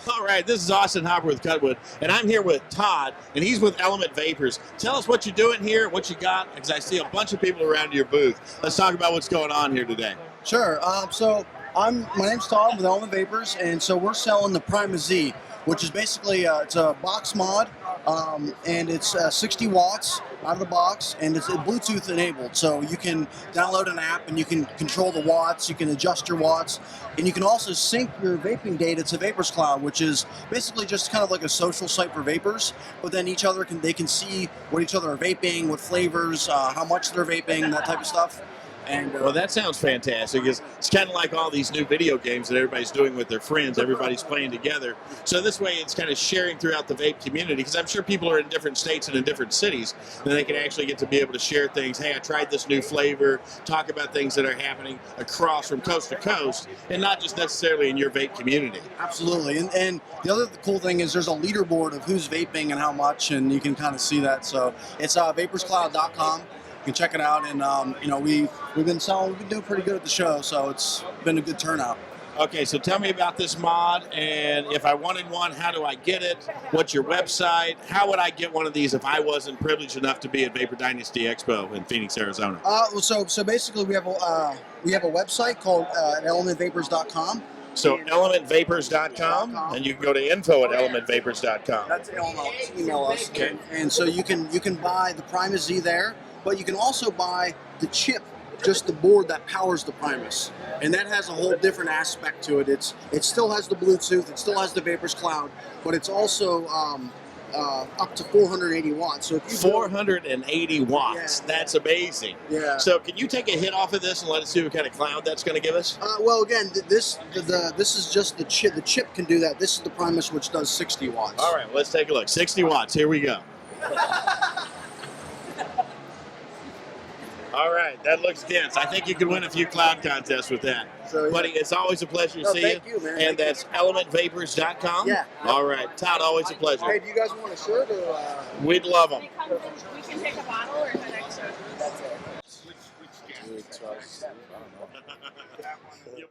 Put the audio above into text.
All right, this is Austin Hopper with Cuttwood, and I'm here with Todd, and he's with Element Vapors. Tell us what you're doing here, what you got, because I see a bunch of people around your booth. Let's talk about what's going on here today. Sure. My name's Todd with Element Vapors, and so we're selling the Prima Z, which is basically it's a box mod, and it's 60 watts out of the box, and it's Bluetooth enabled. So you can download an app, and you can control the watts, you can adjust your watts, and you can also sync your vaping data to Vapors Cloud, which is basically just kind of like a social site for vapors. But then each other can see what each other are vaping, what flavors, how much they're vaping, that type of stuff. And, well, that sounds fantastic. It's kind of like all these new video games that everybody's doing with their friends. Everybody's playing together. So this way it's kind of sharing throughout the vape community, because I'm sure people are in different states and in different cities, and they can actually get to be able to share things. Hey, I tried this new flavor, talk about things that are happening across from coast to coast, and not just necessarily in your vape community. Absolutely. And the other cool thing is there's a leaderboard of who's vaping and how much, and you can kind of see that. So it's vaporscloud.com. You can check it out, and we've been doing pretty good at the show, so it's been a good turnout. Okay, so tell me about this mod, and if I wanted one, how do I get it? What's your website? How would I get one of these if I wasn't privileged enough to be at Vapor Dynasty Expo in Phoenix, Arizona? So basically we have a website called elementvapors.com. So elementvapors.com, and you can go to info@elementvapors.com. That's email us. Okay. And so you can buy the Prima Z there, but you can also buy the chip, just the board that powers the Primus, and that has a whole different aspect to it. It still has the Bluetooth, it still has the Vapors Cloud, but it's also up to 480 watts. So if you 480 watts. Yeah. That's amazing. Yeah. So can you take a hit off of this and let us see what kind of cloud that's going to give us? Well, again, this is just the chip. The chip can do that. This is the Primus, which does 60 watts. All right, let's take a look. 60 watts. Here we go. All right, that looks dense. I think you could win a few cloud contests with that. So, yeah. Buddy, it's always a pleasure to see you. Thank you, man. And that's elementvapors.com? Yeah. All right. Todd, always a pleasure. Hey, do you guys want a shirt? Or, We'd love them. We can take a bottle or is that extra? That's it. Which I don't know.